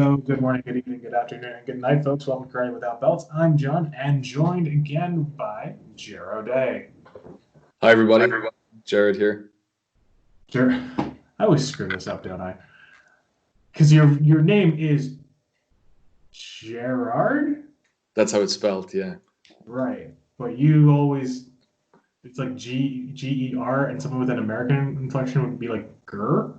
So, good morning, good evening, good afternoon, and good night, folks. Welcome to Karate Without Belts. I'm John, and joined again by Ger Day. Hi, everybody. Jared here. Ger, I always screw this up, don't I? Because your name is Gerard, That's how it's spelled, yeah. right? But you always it's like Ger, and someone with an American inflection would be like Ger.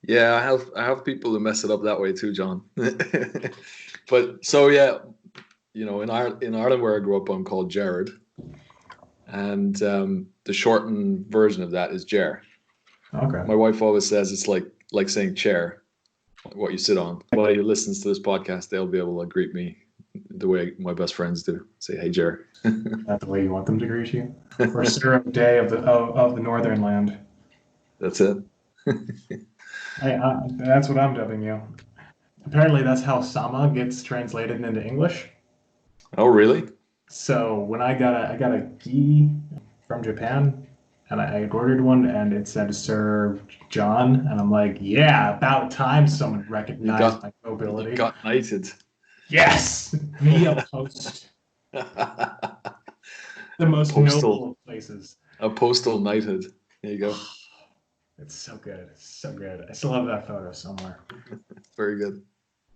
Yeah, I have people who mess it up that way too, John. But so yeah, in Ireland where I grew up, I'm called Jared, and the shortened version of that is Ger. Okay. My wife always says it's like saying chair, what you sit on. Anybody who listens to this podcast, they'll be able to greet me the way my best friends do. Say, "Hey, Ger." Not the way you want them to greet you, or Sir Day of the Northern Land. That's it. That's what I'm dubbing you. Apparently, that's how Sama gets translated into English. Oh, really? So when I got a gi from Japan, and I had ordered one, and it said Sir John, and I'm like, yeah, about time someone You recognized got my you nobility. got knighted. Yes, me a post, the most Postal. noble of places. A postal knighthood. There you go. It's so good, it's so good. I still have that photo somewhere. Very good.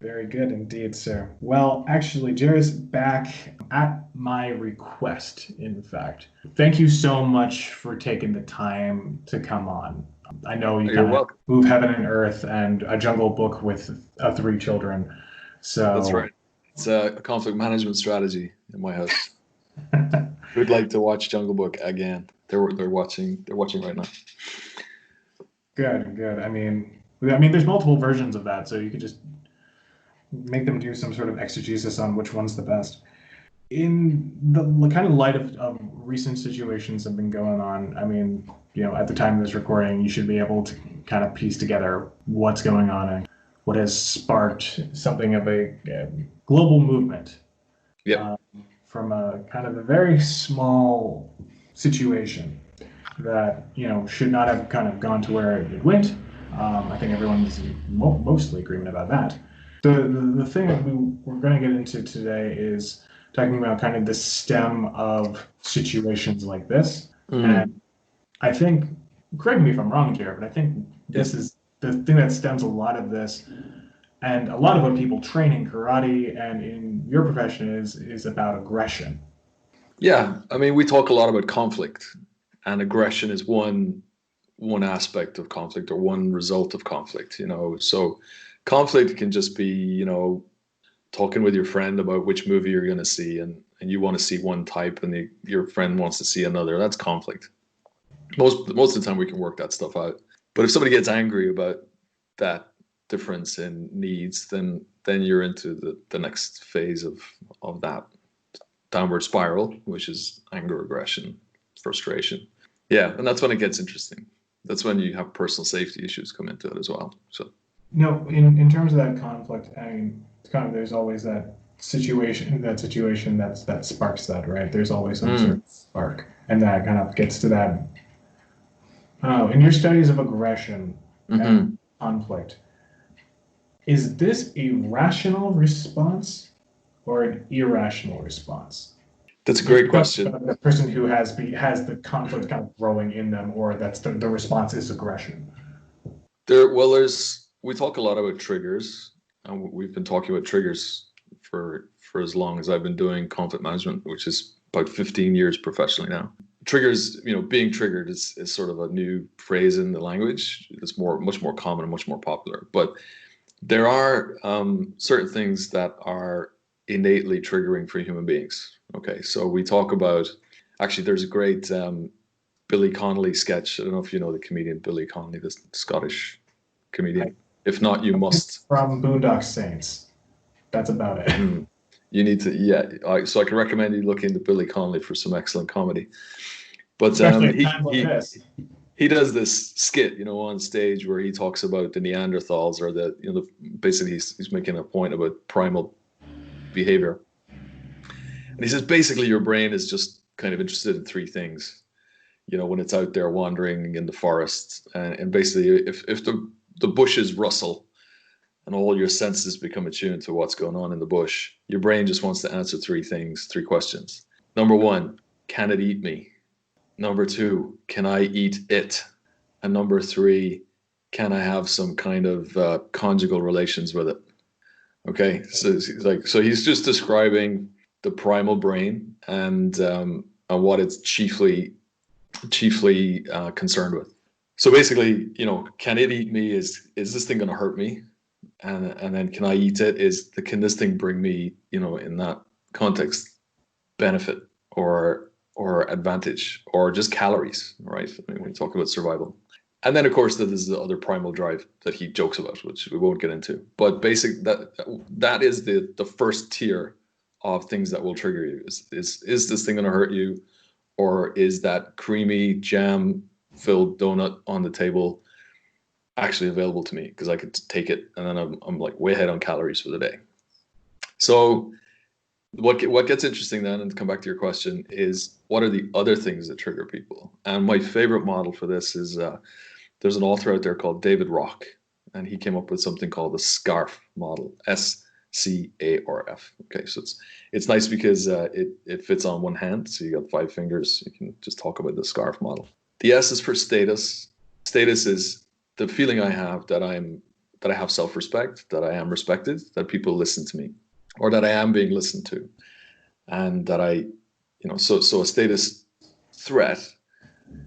Very good indeed, sir. Well, actually, Jerry's back at my request, in fact. Thank you so much for taking the time to come on. I know you You're kind of welcome. move heaven and earth and a jungle book with three children. That's So, right. It's a conflict management strategy in my house. Who'd like to watch Jungle Book again? They're watching right now. good, good. I mean, there's multiple versions of that, so you could just make them do some sort of exegesis on which one's the best. In the kind of light of recent situations that have been going on, I mean, at the time of this recording, you should be able to kind of piece together what's going on and what has sparked something of a global movement Yep. from a kind of a very small situation that should not have kind of gone to where it went. I think everyone's mostly agreement about that. The thing that we're going to get into today is talking about kind of the stem of situations like this. And I think, correct me if I'm wrong here, but I think Yeah. this is the thing that stems a lot of this, and a lot of what people train in karate and in your profession is about aggression. Yeah. I mean, we talk a lot about conflict, and aggression is one aspect of conflict or one result of conflict. So conflict can just be, talking with your friend about which movie you're going to see, and you want to see one type, and your friend wants to see another. That's conflict. Most of the time, we can work that stuff out. But if somebody gets angry about that difference in needs, then you're into the next phase of that downward spiral, which is anger, aggression, frustration. Yeah, and that's when it gets interesting. That's when you have personal safety issues come into it as well. So No, in terms of that conflict, I mean, it's kind of there's always that sparks that, right? There's always some sort of spark, and that kind of gets to that. Oh, in your studies of aggression and conflict, is this a rational response or an irrational response? that's a great question. The person who has the conflict kind of growing in them, or that's the response is aggression. We talk a lot about triggers, and we've been talking about triggers for as long as I've been doing conflict management, which is about 15 years professionally now. Triggers, being triggered is sort of a new phrase in the language. It's much more common and much more popular. But there are certain things that are innately triggering for human beings. Okay, so we talk about, actually, there's a great Billy Connolly sketch. I don't know if you know the comedian Billy Connolly, the Scottish comedian. If not, you must. From Boondock Saints. That's about it. You need to, yeah. So I can recommend you look into Billy Connolly for some excellent comedy. But Especially at times like this. he does this skit, on stage where he talks about the Neanderthals, or basically he's making a point about primal behavior. And he says basically your brain is just kind of interested in three things. When it's out there wandering in the forest, and basically if the bushes rustle, and all your senses become attuned to what's going on in the bush, your brain just wants to answer three questions. Number one, can it eat me? Number two, can I eat it? And number three, can I have some kind of conjugal relations with it? Okay, so he's just describing the primal brain and what it's chiefly concerned with. So basically, can it eat me? Is this thing going to hurt me? And then can I eat it? Can this thing bring me, in that context, benefit or advantage or just calories, right? I mean, when we talk about survival. And then, of course, there's the other primal drive that he jokes about, which we won't get into. But that is the first tier of things that will trigger you. Is this thing going to hurt you, or is that creamy jam-filled donut on the table actually available to me because I could take it, and then I'm like way ahead on calories for the day. So what gets interesting then, and to come back to your question, is what are the other things that trigger people? And my favorite model for this is there's an author out there called David Rock, and he came up with something called the SCARF model, SCARF. Okay, so it's nice because it fits on one hand, so you got 5 fingers. You can just talk about the SCARF model. The S is for status. Status is the feeling I have that I have self-respect, that I am respected, that people listen to me, or that I am being listened to, and that so a status threat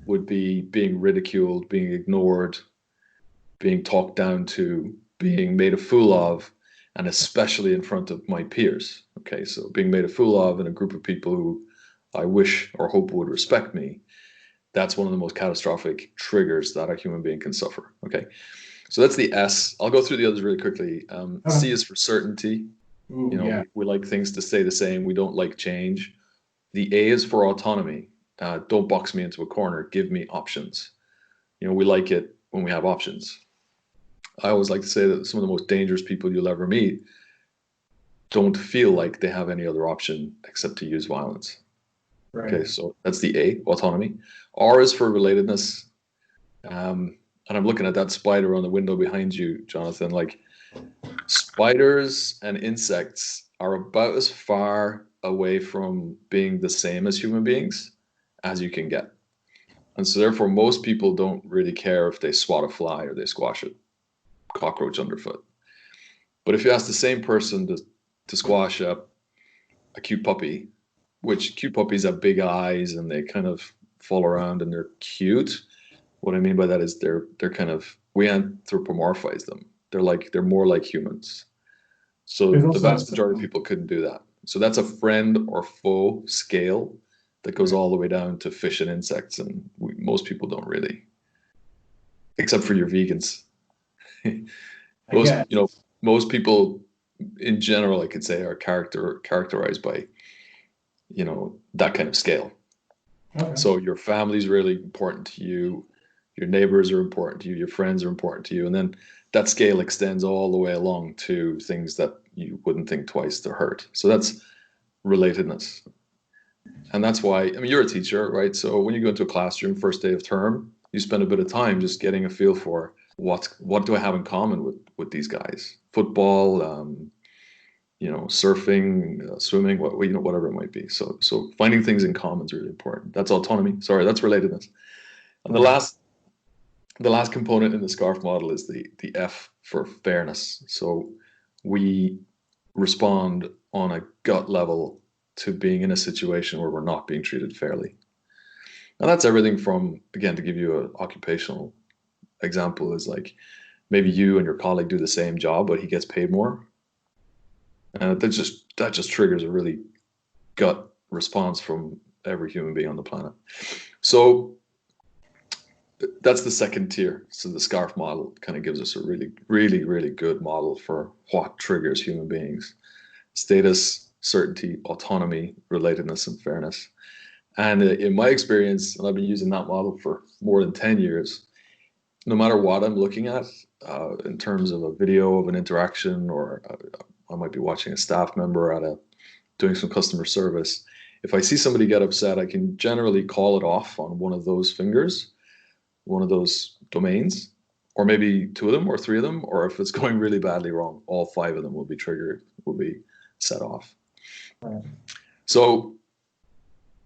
would be being ridiculed, being ignored, being talked down to, being made a fool of, and especially in front of my peers. Okay, so being made a fool of in a group of people who I wish or hope would respect me, that's one of the most catastrophic triggers that a human being can suffer. Okay, so that's the S. I'll go through the others really quickly. C is for certainty. Ooh, we like things to stay the same. We don't like change. The A is for autonomy. Don't box me into a corner. Give me options. We like it when we have options. I always like to say that some of the most dangerous people you'll ever meet don't feel like they have any other option except to use violence. right. Okay, so that's the A, autonomy. R is for relatedness. And I'm looking at that spider on the window behind you, Jonathan. Like, spiders and insects are about as far away from being the same as human beings as you can get. And so therefore, most people don't really care if they swat a fly or they squash a cockroach underfoot. But if you ask the same person to squash a cute puppy, which cute puppies have big eyes and they kind of fall around and they're cute. What I mean by that is they're kind of, we anthropomorphize them. They're more like humans. So the vast majority of people couldn't do that. So that's a friend or foe scale that goes all the way down to fish and insects, and most people don't really, except for your vegans. Most people in general, I could say, are characterized by that kind of scale. Okay. So your family is really important to you, your neighbors are important to you, your friends are important to you, and then that scale extends all the way along to things that you wouldn't think twice to hurt. So that's relatedness. And that's why, you're a teacher, right? So when you go into a classroom, first day of term, you spend a bit of time just getting a feel for what do I have in common with these guys? Football, surfing, swimming, whatever it might be. So finding things in common is really important. That's autonomy. Sorry, that's relatedness. And the last component in the SCARF model is the F for fairness. So we respond on a gut level to being in a situation where we're not being treated fairly. And that's everything from, again, to give you an occupational example, is like maybe you and your colleague do the same job, but he gets paid more. And that just triggers a really gut response from every human being on the planet. So that's the second tier. So the SCARF model kind of gives us a really, really, really good model for what triggers human beings: status, certainty, autonomy, relatedness, and fairness. And in my experience, and I've been using that model for more than 10 years, no matter what I'm looking at in terms of a video of an interaction, or I might be watching a staff member doing some customer service. If I see somebody get upset, I can generally call it off on one of those fingers, one of those domains. or maybe two of them or three of them, or if it's going really badly wrong, all five of them will be triggered, will be set off. Right. So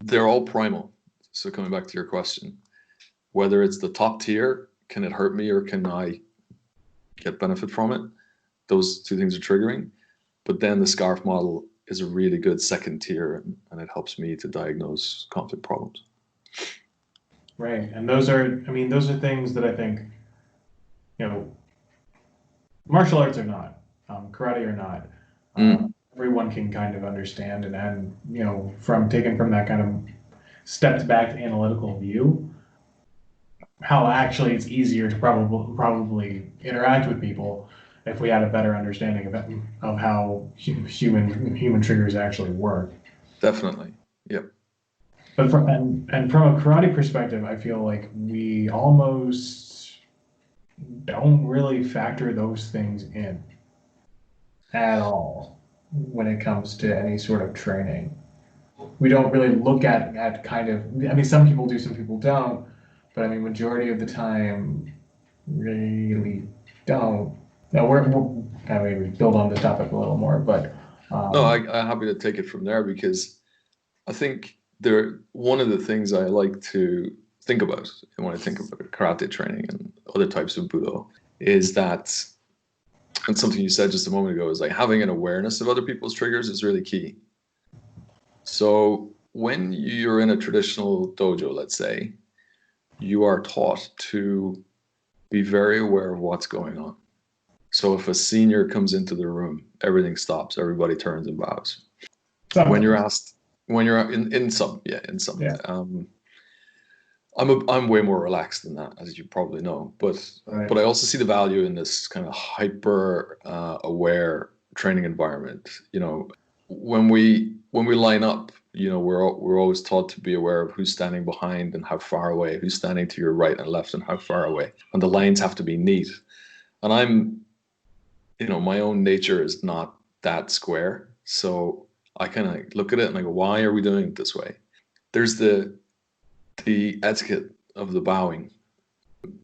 they're all primal. So coming back to your question, whether it's the top tier, can it hurt me or can I get benefit from it? Those two things are triggering. But then the SCARF model is a really good second tier, and it helps me to diagnose conflict problems. Right. And those are, I mean, those are things that I think, martial arts are not, karate or not. Everyone can kind of understand and from taken from that kind of stepped back analytical view, how actually it's easier to probably interact with people if we had a better understanding of how human triggers actually work. Definitely. Yep. But from a karate perspective, I feel like we almost don't really factor those things in at all when it comes to any sort of training. We don't really look at kind of, I mean, some people do, some people don't, but I mean, majority of the time, really don't. Now we're kind of maybe build on this topic a little more, but no, I'm happy to take it from there, because I think one of the things I like to think about when I think about karate training and other types of Budo is that, and something you said just a moment ago, is like having an awareness of other people's triggers is really key. So when you're in a traditional dojo, let's say, you are taught to be very aware of what's going on. So if a senior comes into the room, everything stops, everybody turns and bows. When you're in some. Yeah. I'm way more relaxed than that, as you probably know. But Right. But I also see the value in this kind of hyper aware training environment. When we line up, we're always taught to be aware of who's standing behind and how far away, who's standing to your right and left and how far away, and the lines have to be neat. And my own nature is not that square, so I kind of look at it and I go, why are we doing it this way? There's the etiquette of the bowing.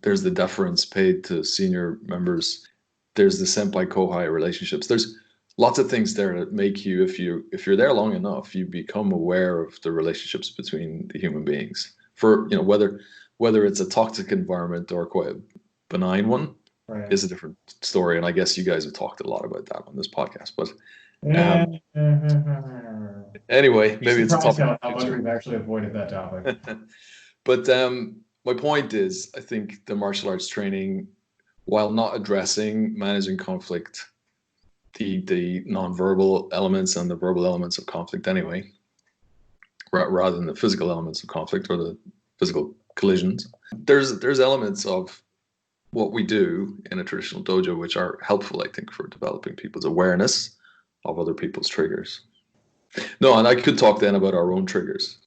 There's the deference paid to senior members. There's the senpai kohai relationships. There's lots of things there that make you, if you're there long enough, you become aware of the relationships between the human beings. For whether it's a toxic environment or quite a benign one, right, is a different story. And I guess you guys have talked a lot about that on this podcast. But anyway, maybe it's a topic. How much we've actually avoided that topic. But my point is, I think the martial arts training, while not addressing managing conflict, the non-verbal elements and the verbal elements of conflict anyway, rather than the physical elements of conflict or the physical collisions, there's elements of what we do in a traditional dojo which are helpful, I think, for developing people's awareness of other people's triggers. No, and I could talk then about our own triggers.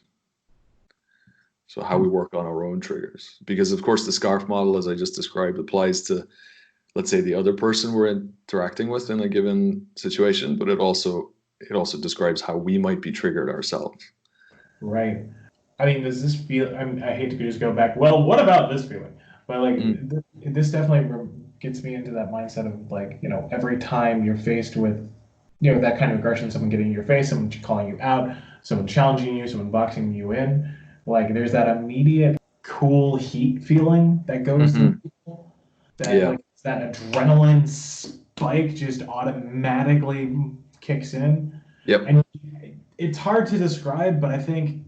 So how we work on our own triggers, because of course the SCARF model, as I just described, applies to, let's say, the other person we're interacting with in a given situation, but it also describes how we might be triggered ourselves. Right. I mean, does this feel? I hate to just go back. Well, what about this feeling? But like, this definitely gets me into that mindset of like, every time you're faced with, that kind of aggression, someone getting in your face, someone calling you out, someone challenging you, someone boxing you in, like there's that immediate cool heat feeling that goes through people. Like, that adrenaline spike just automatically kicks in. Yep. And it's hard to describe, but I think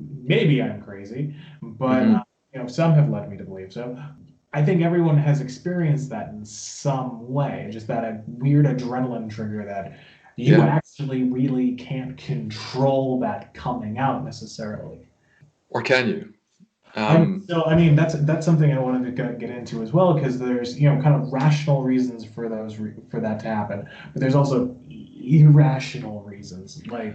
maybe I'm crazy, but some have led me to believe so. I think everyone has experienced that in some way, just that a weird adrenaline trigger that you actually really can't control that coming out necessarily. Or can you? So I mean, that's something I wanted to get into as well, because there's kind of rational reasons for for that to happen, but there's also irrational reasons, like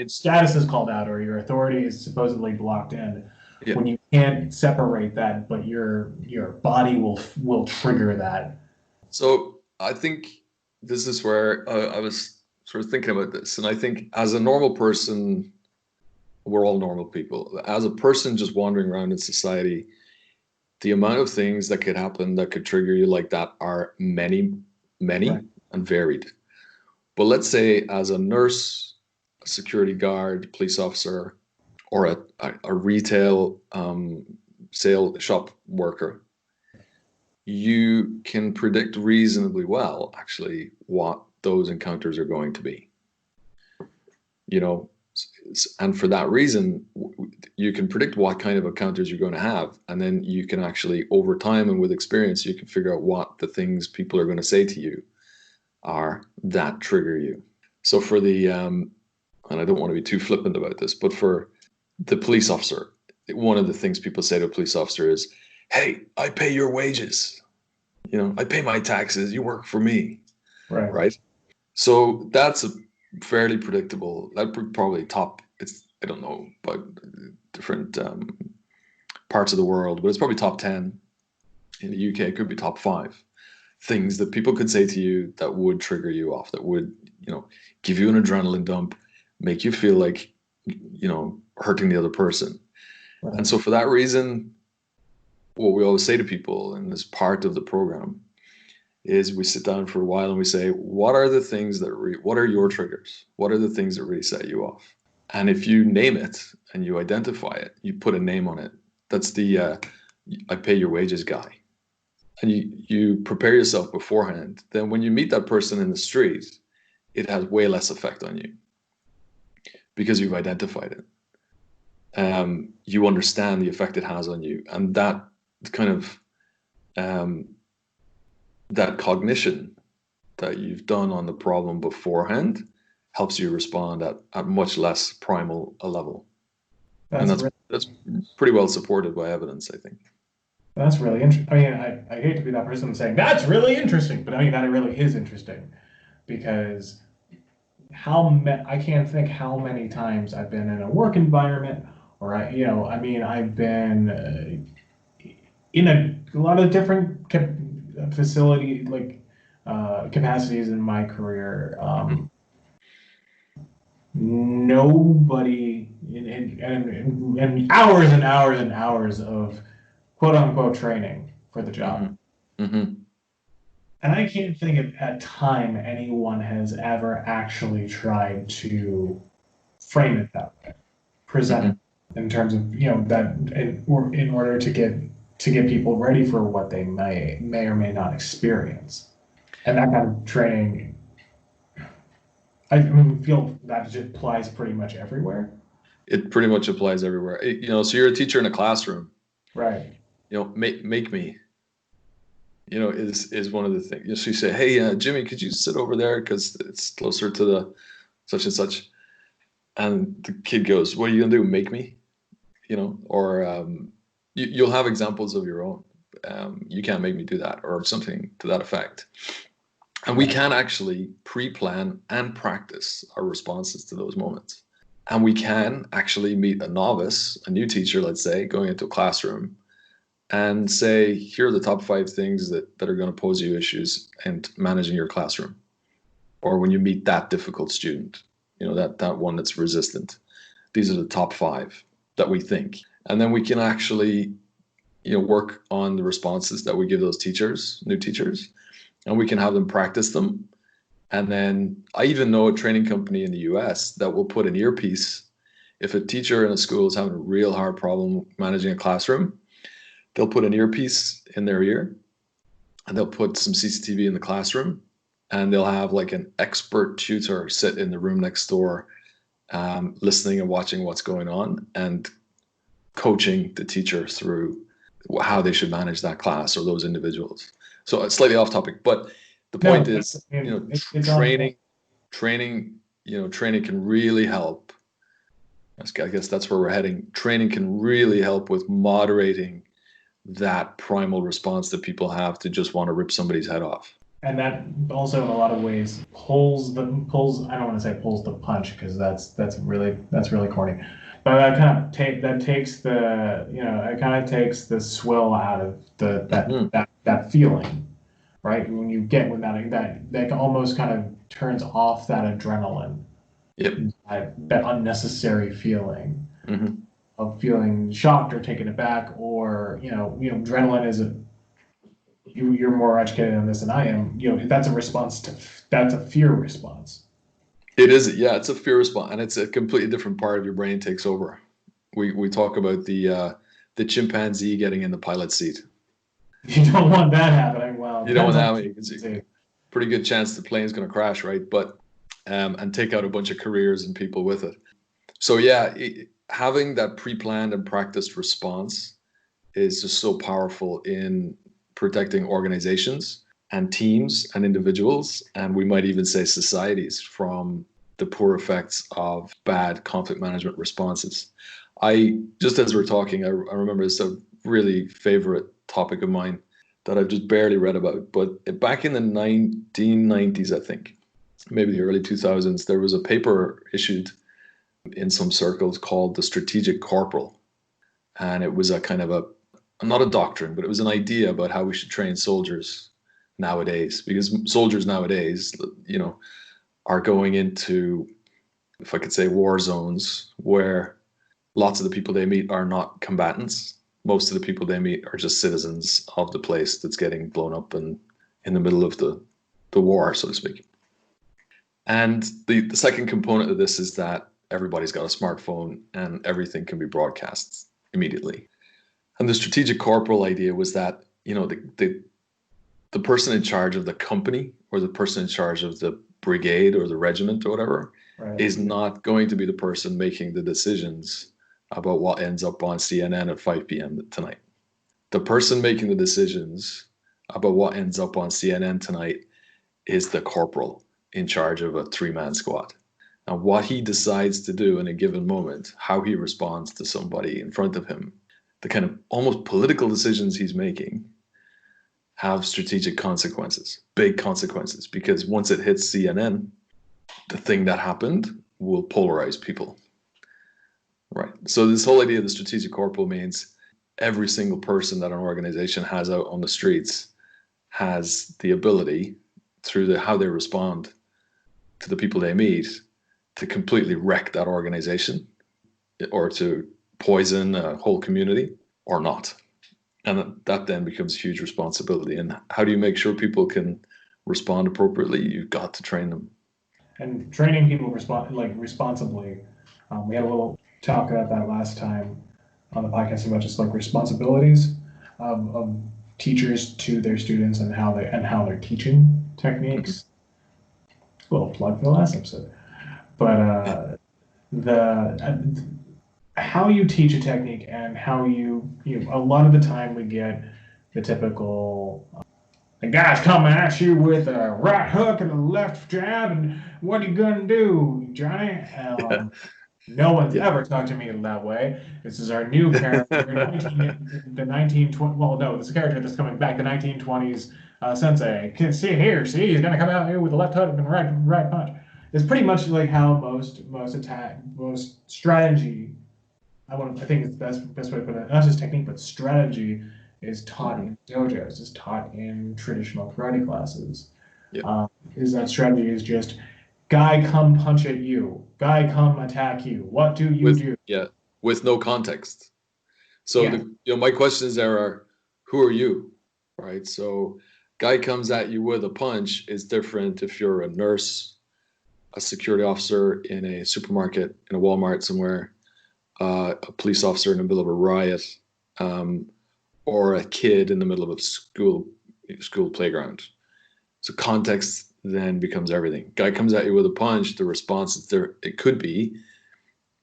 status is called out or your authority is supposedly blocked in. When you can't separate that, but your body will trigger that. So I think this is where I was sort of thinking about this, and I think as a normal person, we're all normal people. As a person just wandering around in society, the amount of things that could happen that could trigger you like that are many, many, Right. and varied. But let's say as a nurse, a security guard, police officer, or a retail sale shop worker, you can predict reasonably well actually what those encounters are going to be. You know, and for that reason, you can predict what kind of encounters you're going to have, and then you can actually, over time and with experience, you can figure out what the things people are going to say to you are that trigger you. So for the and I don't want to be too flippant about this, but for the police officer, one of the things people say to a police officer is, "Hey, I pay your wages. You know, I pay my taxes. You work for me." Right. Right? So that's a fairly predictable. That probably top. It's, I don't know about different parts of the world, but it's probably top 10 in the UK. It could be top 5 things that people could say to you that would trigger you off, that would, you know, give you an adrenaline dump, make you feel like, you know, hurting the other person. Right. And so for that reason, what we always say to people in this part of the program is we sit down for a while and we say, what are the things that, what are your triggers? What are the things that really set you off? And if you name it and you identify it, you put a name on it. That's the I pay your wages guy. And you prepare yourself beforehand. Then when you meet that person in the street, it has way less effect on you because you've identified it. You understand the effect it has on you, and that kind of that cognition that you've done on the problem beforehand helps you respond at much less primal a level. That's pretty well supported by evidence, I think. That's really interesting. I mean, I hate to be that person saying that's really interesting, but I mean that really is interesting, because I can't think how many times I've been in a work environment, or I've been in a lot of different facility capacities in my career. Nobody and hours and hours and hours of quote unquote training for the job. And I can't think of a time anyone has ever actually tried to frame it that way, present it in terms of, that in order to get people ready for what they may or may not experience. And that kind of training, I feel that just applies pretty much everywhere. It pretty much applies everywhere. So you're a teacher in a classroom. Right. Make me, is one of the things. So you say, hey, Jimmy, could you sit over there because it's closer to the such and such? And the kid goes, what are you going to do, make me? Or you'll have examples of your own. You can't make me do that, or something to that effect. And we can actually pre-plan and practice our responses to those moments. And we can actually meet a novice, a new teacher, let's say, going into a classroom, and say, here are the top 5 things that are going to pose you issues in managing your classroom. Or when you meet that difficult student, that one that's resistant. These are the top 5 that we think. And then we can actually, work on the responses that we give those teachers, new teachers, and we can have them practice them. And then I even know a training company in the US that will put an earpiece. If a teacher in a school is having a real hard problem managing a classroom, they'll put an earpiece in their ear and they'll put some CCTV in the classroom, and they'll have like an expert tutor sit in the room next door, listening and watching what's going on and coaching the teacher through how they should manage that class or those individuals. So it's slightly off topic, but the point is, training can really help. I guess that's where we're heading. Training can really help with moderating that primal response that people have to just want to rip somebody's head off. And that also, in a lot of ways, pulls. I don't want to say pulls the punch, because that's really corny. But that takes the it kind of takes the swill out of that feeling, right? When that almost kind of turns off that adrenaline. Yep. That unnecessary feeling. of feeling shocked or taken aback, or adrenaline is you're more educated on this than I am. That's a response that's a fear response. It is, yeah, it's a fear response, and it's a completely different part of your brain takes over. We talk about the chimpanzee getting in the pilot seat. You don't want that happening. Well, You don't want depends on that because pretty good chance the plane's going to crash, right? But and take out a bunch of careers and people with it. So yeah, having that pre-planned and practiced response is just so powerful in protecting organizations and teams and individuals, and we might even say societies, from the poor effects of bad conflict management responses. I just as we're talking, I remember it's a really favorite topic of mine that I've just barely read about. But back in the 1990s, I think, maybe the early 2000s, there was a paper issued in some circles called the Strategic Corporal, and it was a kind of not a doctrine, but it was an idea about how we should train soldiers nowadays, because soldiers nowadays, are going into, if I could say, war zones where lots of the people they meet are not combatants. Most of the people they meet are just citizens of the place that's getting blown up and in the middle of the war, so to speak. And the second component of this is that everybody's got a smartphone and everything can be broadcast immediately. And the strategic corporal idea was that, the person in charge of the company or the person in charge of the brigade or the regiment or whatever is not going to be the person making the decisions about what ends up on CNN at 5 p.m. tonight. The person making the decisions about what ends up on CNN tonight is the corporal in charge of a 3-man squad. And what he decides to do in a given moment, how he responds to somebody in front of him, the kind of almost political decisions he's making have strategic consequences, big consequences, because once it hits CNN, the thing that happened will polarize people. Right. So this whole idea of the strategic corporal means every single person that an organization has out on the streets has the ability, through how they respond to the people they meet, to completely wreck that organization or to poison a whole community or not. And that then becomes a huge responsibility. And how do you make sure people can respond appropriately? You've got to train them. And training people responsibly. We had a little talk about that last time on the podcast about just responsibilities of teachers to their students and how they're teaching techniques. A little plug for the last episode. But how you teach a technique and how you a lot of the time we get the typical the guy's coming at you with a right hook and a left jab, and what are you gonna do, Johnny? No one's ever talked to me that way. This is our new character, the 1920. Well, no, this is a character that's coming back, the 1920s sensei. Can see here, see, he's gonna come out here with a left hook and a right punch. It's pretty much like how most strategy. I think it's the best way to put it. Not just technique, but strategy is taught in dojos, is taught in traditional karate classes. Is that strategy is just guy come punch at you, guy come attack you. What do you do? Yeah, with no context. So my questions there are, who are you, right? So guy comes at you with a punch is different if you're a nurse, a security officer in a supermarket, in a Walmart somewhere, a police officer in the middle of a riot, or a kid in the middle of a school playground. So context then becomes everything. Guy comes at you with a punch, the response is there. It could be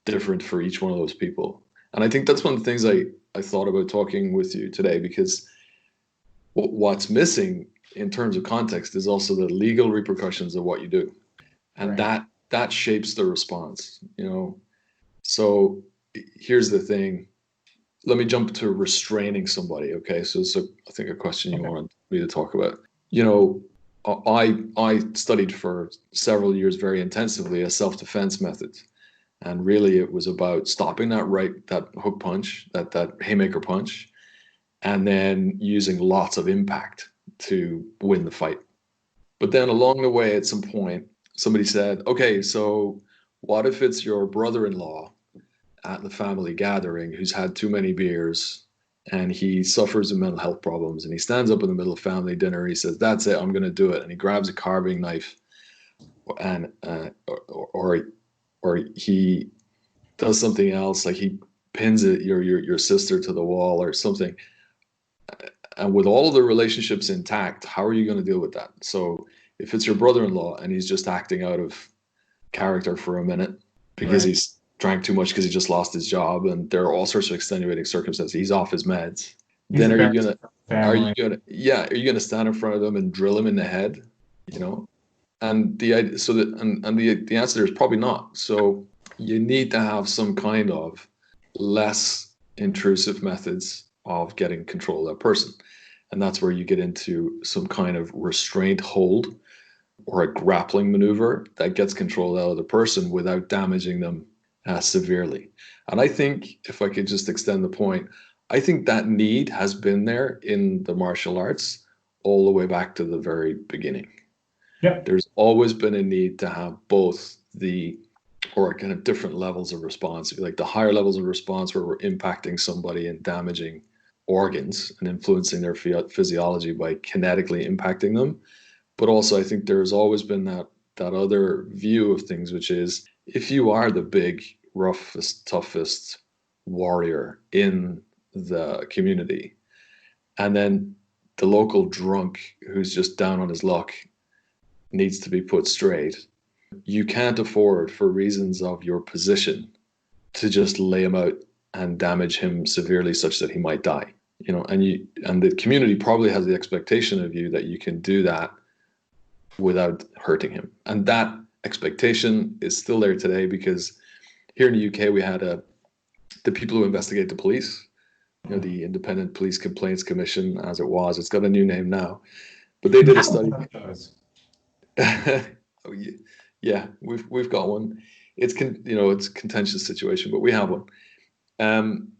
different for each one of those people. And I think that's one of the things I thought about talking with you today, because what's missing in terms of context is also the legal repercussions of what you do. And that shapes the response, So here's the thing. Let me jump to restraining somebody. Okay. So I think a question you wanted me to talk about. I studied for several years very intensively a self-defense method. And really it was about stopping that hook punch, that haymaker punch, and then using lots of impact to win the fight. But then along the way, at some point, somebody said, okay, so what if it's your brother-in-law at the family gathering who's had too many beers and he suffers with mental health problems, and he stands up in the middle of family dinner and he says, "That's it, I'm going to do it," and he grabs a carving knife and or he does something else, like he pins your sister to the wall or something, and with all of the relationships intact, how are you going to deal with that? So if it's your brother-in-law and he's just acting out of character for a minute because Right. he's drank too much because he just lost his job and there are all sorts of extenuating circumstances, he's off his meds, He's then are you embarrassing gonna for the family. are you gonna stand in front of them and drill him in the head, you know? And the answer is probably not. So you need to have some kind of less intrusive methods of getting control of that person. And that's where you get into some kind of restraint hold or a grappling maneuver that gets control out of the person without damaging them severely. And I think, if I could just extend the point, I think that need has been there in the martial arts all the way back to the very beginning. Yep. There's always been a need to have both the, or kind of different levels of response, like the higher levels of response where we're impacting somebody and damaging organs and influencing their physiology by kinetically impacting them. But also, I think there's always been that other view of things, which is if you are the big, roughest, toughest warrior in the community, and then the local drunk who's just down on his luck needs to be put straight, you can't afford, for reasons of your position, to just lay him out and damage him severely such that he might die. You know, and the community probably has the expectation of you that you can do that without hurting him. And that expectation is still there today, because here in the UK we had the people who investigate the police, the Independent Police Complaints Commission, as it was. It's got a new name now, but they did a study. Oh, yeah, we've got one. It's it's a contentious situation, but we have one.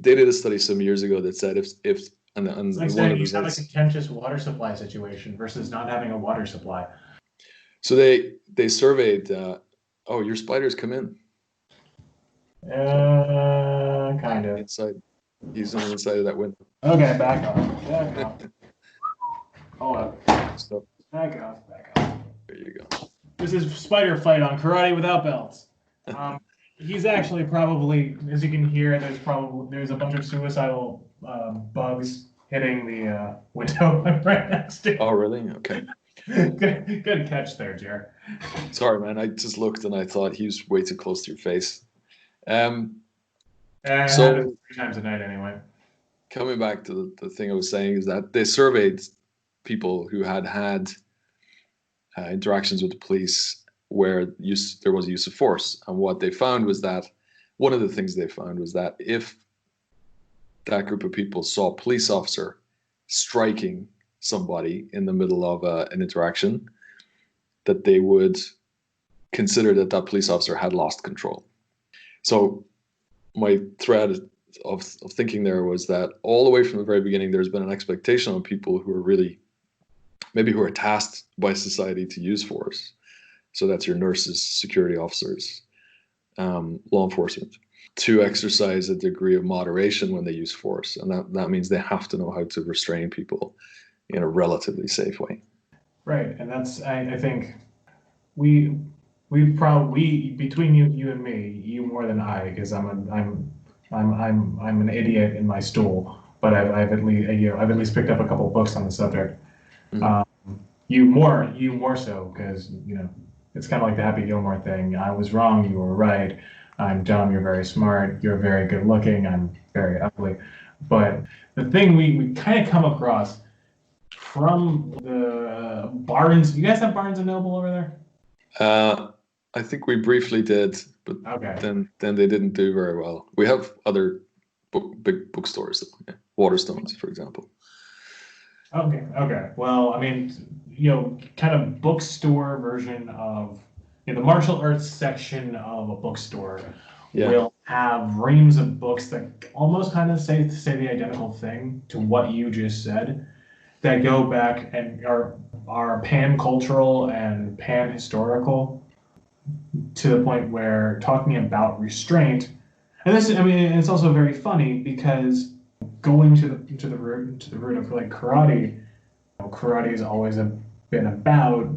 They did a study some years ago that said if and It's like one of saying the you have a results. contentious water supply situation versus not having a water supply. So they surveyed. Oh, your spiders come in. So Kind of. inside, he's on the inside of that window. Okay, back off. Back off. Hold up. So Back off. Back off. there you go. This is Spider Fight on Karate Without Belts. He's actually probably, as you can hear, there's a bunch of suicidal bugs hitting the window right next to. Oh, really? Okay. Good catch there, Ger. Sorry, man. I just looked and I thought he was way too close to your face. So 3 times a night anyway. Coming back to the thing I was saying, is that they surveyed people who had interactions with the police where there was a use of force. And what they found was that one of the things they found was that if that group of people saw a police officer striking somebody in the middle of an interaction, that they would consider that police officer had lost control. So my thread of thinking there was that all the way from the very beginning, there's been an expectation on people who are really, maybe who are tasked by society to use force. So that's your nurses, security officers, law enforcement, to exercise a degree of moderation when they use force. And that means they have to know how to restrain people in a relatively safe way. Right, and that's I think we probably, between you and me, you more than I, because I'm an idiot in my stool, but I've at least picked up a couple books on the subject. Mm-hmm. You more so, because it's kind of like the Happy Gilmore thing. I was wrong, you were right. I'm dumb, you're very smart. You're very good looking, I'm very ugly. But the thing we kind of come across from the Barnes. You guys have Barnes and Noble over there? I think we briefly did, but Okay. then they didn't do very well. We have other big bookstores, Waterstones, for example. Okay. Well, I mean, kind of bookstore version of the martial arts section of a bookstore will have reams of books that almost kind of say the identical thing to what you just said, that go back and are pan-cultural and pan-historical, to the point where talking about restraint And this, I mean, it's also very funny because going to the root of like karate, karate has always been about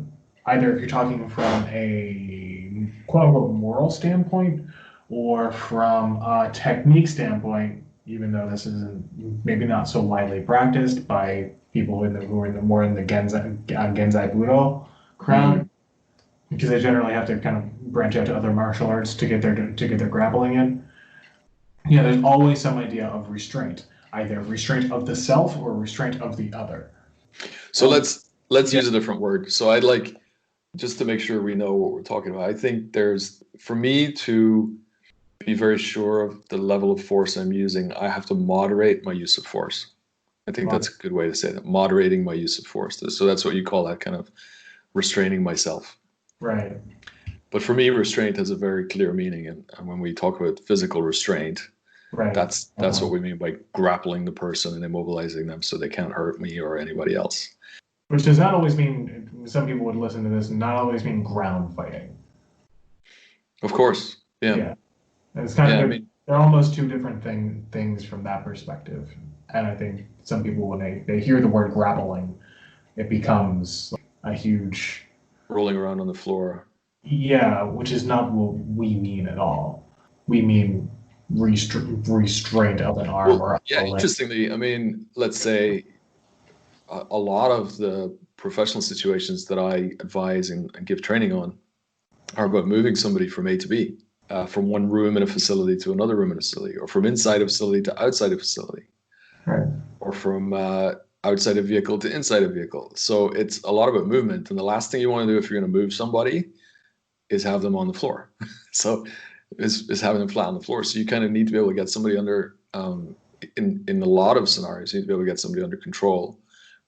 either if you're talking from a quote unquote moral standpoint or from a technique standpoint, even though this isn't maybe not so widely practiced by people who are more in the Genzai Budo crowd, because they generally have to kind of branch out to other martial arts to get their grappling in. Yeah, there's always some idea of restraint, either restraint of the self or restraint of the other. So let's use a different word. So I'd like, just to make sure we know what we're talking about, I think there's, for me to be very sure of the level of force I'm using, I have to moderate my use of force. I think that's a good way to say that, moderating my use of force. So that's what you call that, kind of restraining myself. Right. But for me, restraint has a very clear meaning. And when we talk about physical restraint, Right. That's what we mean by grappling the person and immobilizing them so they can't hurt me or anybody else. Which does not always mean, some people would listen to this, not always mean ground fighting. Of course. Yeah. Yeah. And it's kind of, they're almost two different things from that perspective. And I think some people, when they hear the word grappling, it becomes a huge... rolling around on the floor. Yeah, which is not what we mean at all. We mean restraint of an arm or yeah, interestingly, I mean, let's say a lot of the professional situations that I advise and give training on are about moving somebody from A to B, from one room in a facility to another room in a facility, or from inside a facility to outside a facility, right, or from outside a vehicle to inside a vehicle. So it's a lot about movement, and the last thing you want to do if you're going to move somebody is have them on the floor. So is having them flat on the floor. So you kind of need to be able to get somebody under, in a lot of scenarios, you need to be able to get somebody under control,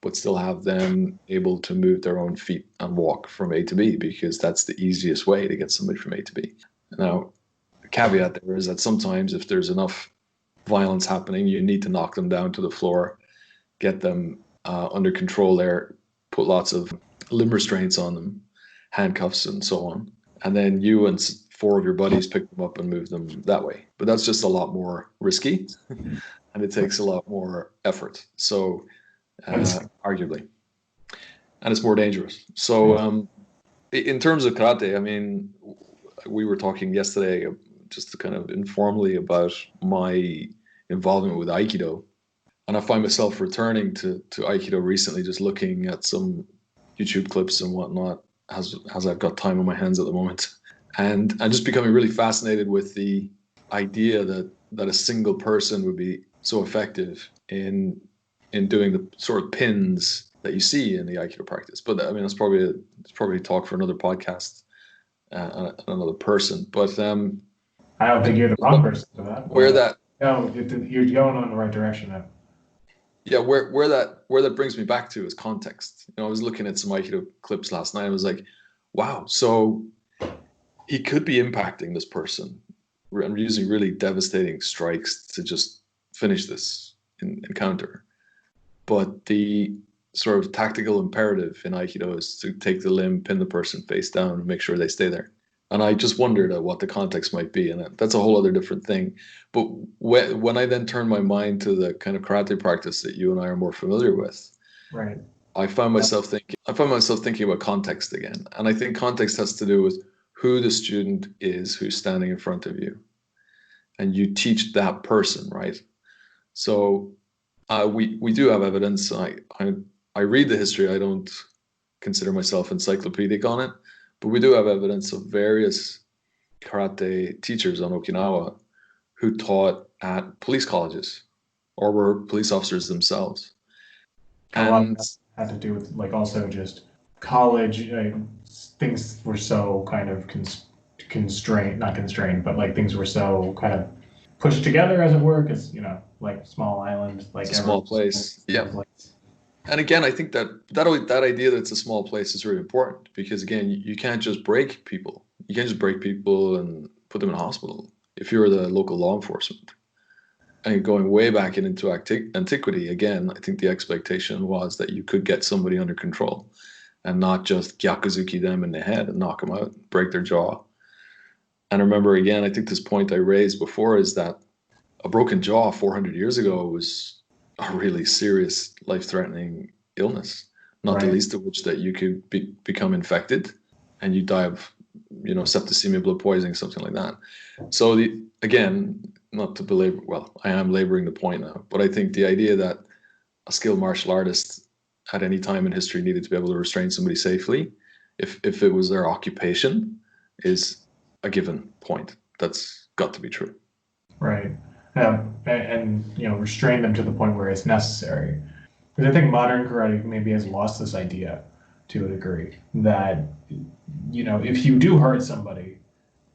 but still have them able to move their own feet and walk from A to B, because that's the easiest way to get somebody from A to B. Now, the caveat there is that sometimes if there's enough violence happening, you need to knock them down to the floor, get them under control there, put lots of limb restraints on them, handcuffs and so on. And then you and 4 of your buddies pick them up and move them that way. But that's just a lot more risky and it takes a lot more effort. So arguably, and it's more dangerous. So in terms of karate, I mean, we were talking yesterday just kind of informally about my involvement with Aikido. And I find myself returning to Aikido recently, just looking at some YouTube clips and whatnot, as I've got time on my hands at the moment. And I'm just becoming really fascinated with the idea that a single person would be so effective in doing the sort of pins that you see in the Aikido practice. But I mean, it's probably a talk for another podcast, another person. But I don't think you're the wrong person for that. No, you're going in the right direction now. Yeah, where that brings me back to is context. I was looking at some Aikido clips last night. I was like, wow, so he could be impacting this person and using really devastating strikes to just finish this encounter. But the sort of tactical imperative in Aikido is to take the limb, pin the person face down, and make sure they stay there. And I just wondered what the context might be, and that's a whole other different thing. But when I then turn my mind to the kind of karate practice that you and I are more familiar with, right, I found myself thinking about context again. And I think context has to do with who the student is who's standing in front of you, and you teach that person, right? So we do have evidence. I read the history. I don't consider myself encyclopedic on it, but we do have evidence of various karate teachers on Okinawa who taught at police colleges or were police officers themselves. And a lot of that had to do with also just college. Things were so kind of not constrained, but things were so kind of pushed together, as it were, because small island, it's a small place. Yeah. And again, I think that idea that it's a small place is really important, because again, you can't just break people. You can't just break people and put them in a hospital. If you're the local law enforcement, and going way back into antiquity, again, I think the expectation was that you could get somebody under control and not just gyakuzuki them in the head and knock them out, break their jaw. And remember, again, I think this point I raised before is that a broken jaw 400 years ago was a really serious, life-threatening illness, not the Right. least of which that you could become infected and you die of, septicemia, blood poisoning, something like that. So again, not to belabor, well, I am laboring the point now, but I think the idea that a skilled martial artist at any time in history needed to be able to restrain somebody safely, if it was their occupation, is a given point. That's got to be true. Right. And restrain them to the point where it's necessary. Because I think modern karate maybe has lost this idea to a degree that, if you do hurt somebody,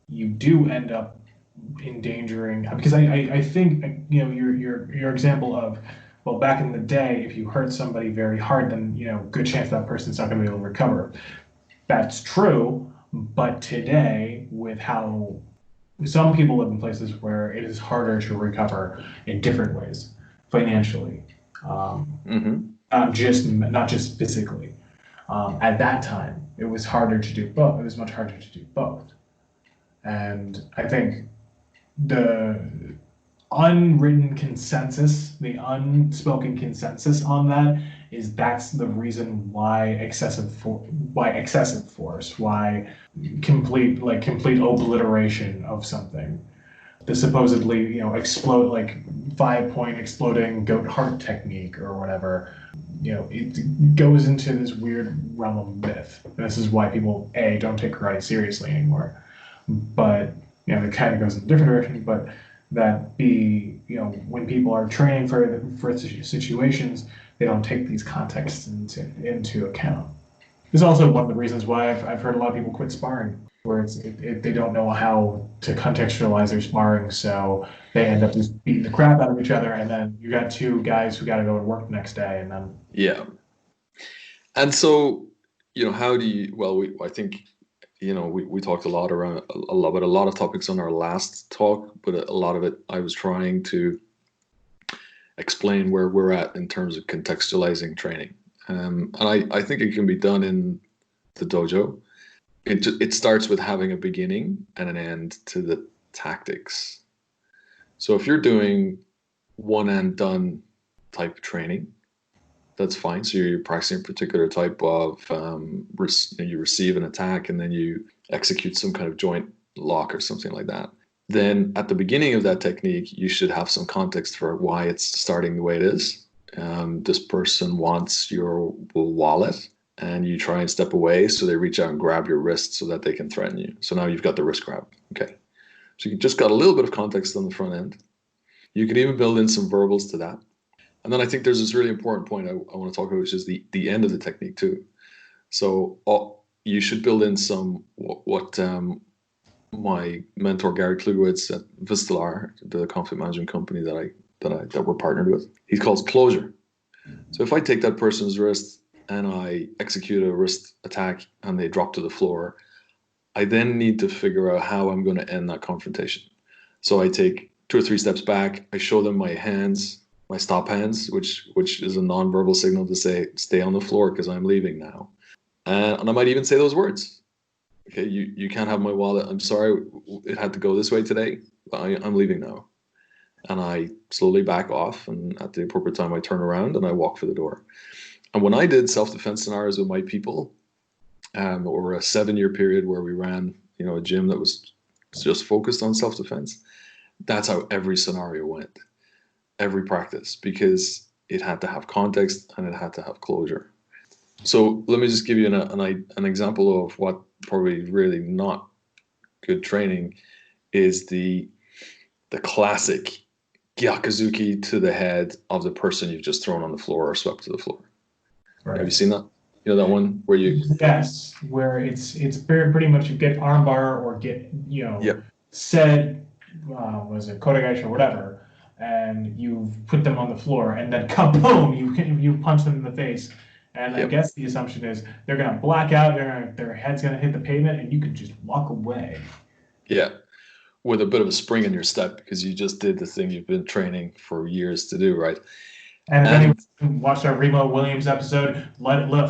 you do end up endangering. Because I think, your example of, well, back in the day, if you hurt somebody very hard, then, good chance that person's not going to be able to recover. That's true. But today, with how some people live in places where it is harder to recover in different ways, financially, not just physically. At that time, it was harder to do both. It was much harder to do both, and I think the unwritten consensus, the unspoken consensus on that is that's the reason why excessive force, why complete obliteration of something, the supposedly explode, like 5-point exploding goat heart technique or whatever, it goes into this weird realm of myth. And this is why people don't take karate seriously anymore. But it kind of goes in a different direction. But that when people are training for situations, they don't take these contexts into account. This is also one of the reasons why I've heard a lot of people quit sparring, where they don't know how to contextualize their sparring, so they end up just beating the crap out of each other, and then you got two guys who got to go to work the next day, and then and so how do you? Well, I think we talked a lot about a lot of topics on our last talk, but a lot of it I was trying to explain where we're at in terms of contextualizing training. And I think it can be done in the dojo. It starts with having a beginning and an end to the tactics. So if you're doing one and done type training, that's fine. So you're practicing a particular type of, you receive an attack and then you execute some kind of joint lock or something like that. Then at the beginning of that technique, you should have some context for why it's starting the way it is. This person wants your wallet and you try and step away, so they reach out and grab your wrist so that they can threaten you. So now you've got the wrist grab. Okay. So you just got a little bit of context on the front end. You can even build in some verbals to that. And then I think there's this really important point I want to talk about, which is the end of the technique too. So you should build in some what my mentor Gary Klugowitz at Vistalar, the conflict management company that we're partnered with, he calls closure. So if I take that person's wrist and I execute a wrist attack and they drop to the floor, I then need to figure out how I'm going to end that confrontation. So I take 2 or 3 steps back. I show them my hands, my stop hands, which is a nonverbal signal to say, stay on the floor because I'm leaving now. And I might even say those words. Okay, you can't have my wallet. I'm sorry, it had to go this way today. I'm leaving now. And I slowly back off, and at the appropriate time, I turn around and I walk for the door. And when I did self-defense scenarios with my people, over a 7-year period where we ran, a gym that was just focused on self-defense, that's how every scenario went, every practice, because it had to have context and it had to have closure. So let me just give you an example of what probably really not good training is the classic gyakuzuki to the head of the person you've just thrown on the floor or swept to the floor. Right. Have you seen that? That one where you... Yes, where it's pretty much you get armbar or get, said, was it Kodagaishi or whatever, and you put them on the floor and then kaboom, you punch them in the face. And I guess the assumption is they're going to black out, their head's going to hit the pavement, and you can just walk away. Yeah, with a bit of a spring in your step because you just did the thing you've been training for years to do, right? And if anyone watched our Remo Williams episode, let it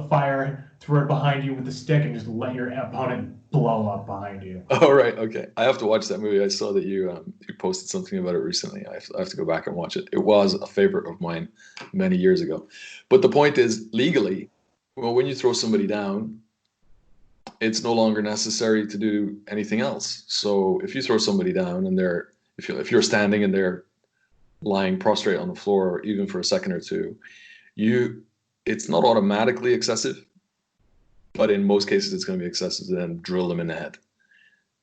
fire, throw it behind you with the stick, and just let your opponent blow up behind you. Oh, right. Okay. I have to watch that movie. I saw that you posted something about it recently. I have to go back and watch it. It was a favorite of mine many years ago. But the point is, legally, well, when you throw somebody down, it's no longer necessary to do anything else. So if you throw somebody down and if you're standing and they're lying prostrate on the floor, even for a second or two, it's not automatically excessive, but in most cases it's going to be excessive to then drill them in the head.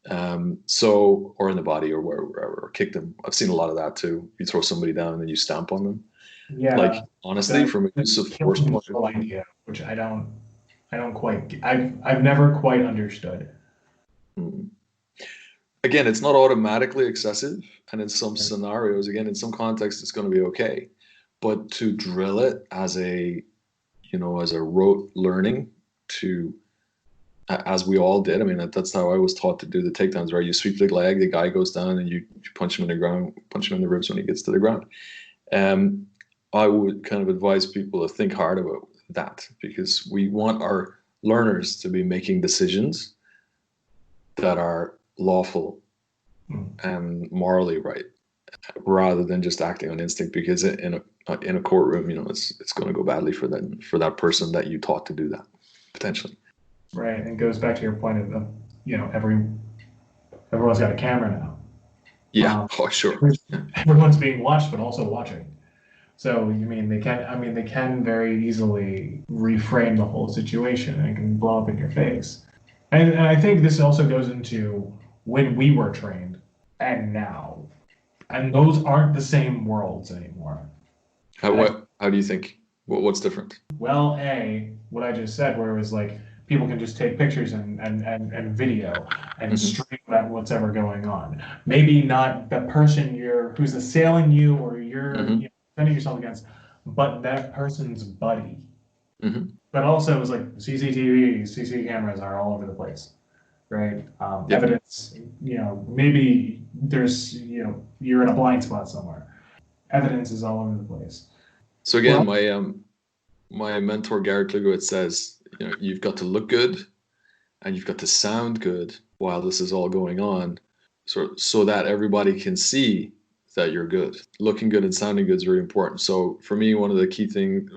Or in the body or wherever, or kick them. I've seen a lot of that too. You throw somebody down and then you stamp on them. Yeah, Like, honestly, from a use of force killing point of control view, idea, which I don't quite, I've never quite understood. mm. Again, it's not automatically excessive, and in some scenarios, again, in some contexts, it's going to be okay. But to drill it as as a rote learning, to as we all did. I mean, that's how I was taught to do the takedowns, right? You sweep the leg, the guy goes down, and you punch him in the ground, punch him in the ribs when he gets to the ground. I would kind of advise people to think hard about that, because we want our learners to be making decisions that are lawful and morally right, rather than just acting on instinct. Because in a courtroom, it's going to go badly for that person that you taught to do that, potentially. Right, and it goes back to your point of everyone's got a camera now. Yeah. Oh, sure. Everyone's being watched, but also watching. So they can very easily reframe the whole situation, and it can blow up in your face. And I think this also goes into when we were trained and now, and those aren't the same worlds anymore. How do you think? What's different? Well, what I just said, where it was like people can just take pictures and video and stream at what's ever going on. Maybe not the person who's assailing you or you're defending yourself against, but that person's buddy. But also, it was like CCTV cameras are all over the place, right? Evidence, maybe there's, you're in a blind spot somewhere. Evidence is all over the place. So again, my mentor Garrett Klugowitz says, you've got to look good and you've got to sound good while this is all going on, so that everybody can see that you're good. Looking good and sounding good is very important. So for me, one of the key things,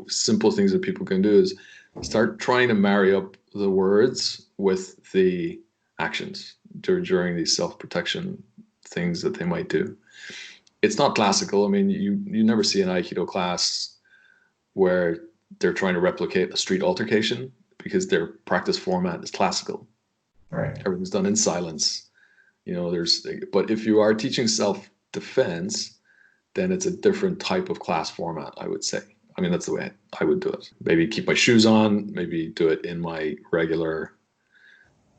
simple things that people can do is start trying to marry up the words with the actions during these self-protection things that they might do. It's not classical. I mean, you never see an Aikido class where they're trying to replicate a street altercation, because their practice format is classical. Right. Everything's done in silence. But if you are teaching self-defense, then it's a different type of class format, I would say. I mean, that's the way I would do it. Maybe keep my shoes on, maybe do it in my regular,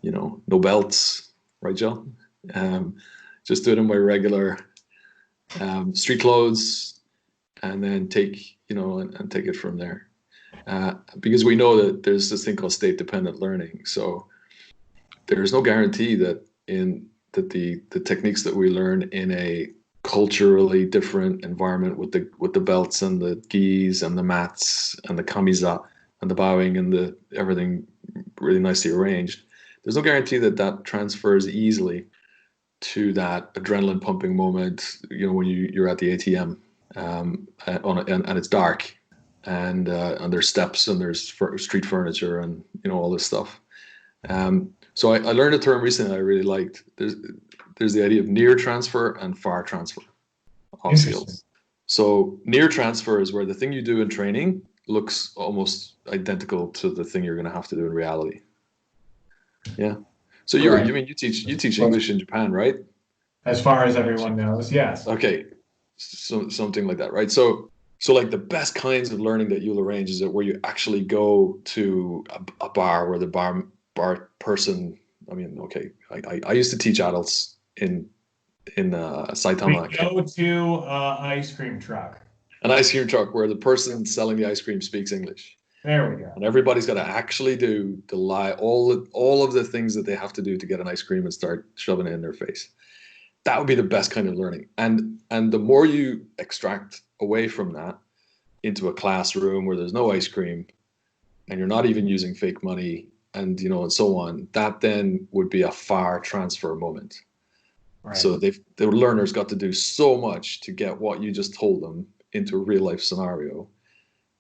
no belts, right, John? Just do it in my regular street clothes, and then take it from there. Because we know that there's this thing called state-dependent learning. So there's no guarantee that the techniques that we learn in a culturally different environment with the belts and the gis and the mats and the kamiza and the bowing and the everything really nicely arranged, there's no guarantee that transfers easily to that adrenaline pumping moment, when you're at the ATM, and it's dark, and there's steps and there's street furniture and all this stuff. So I learned a term recently I really liked. There's the idea of near transfer and far transfer of skills. So near transfer is where the thing you do in training looks almost identical to the thing you're going to have to do in reality. Yeah. So you teach English in Japan, right? As far as everyone knows, yes. Okay. So something like that, right? So like the best kinds of learning that you'll arrange is that where you actually go to a bar where the bar person. I mean, okay, I used to teach adults in Saitama. We go to ice cream truck. An ice cream truck where the person selling the ice cream speaks English. There we go. And everybody's got to actually do all of the things that they have to do to get an ice cream and start shoving it in their face. That would be the best kind of learning. And the more you extract away from that into a classroom where there's no ice cream and you're not even using fake money and and so on, that then would be a far transfer moment. Right. So the learners got to do so much to get what you just told them into a real life scenario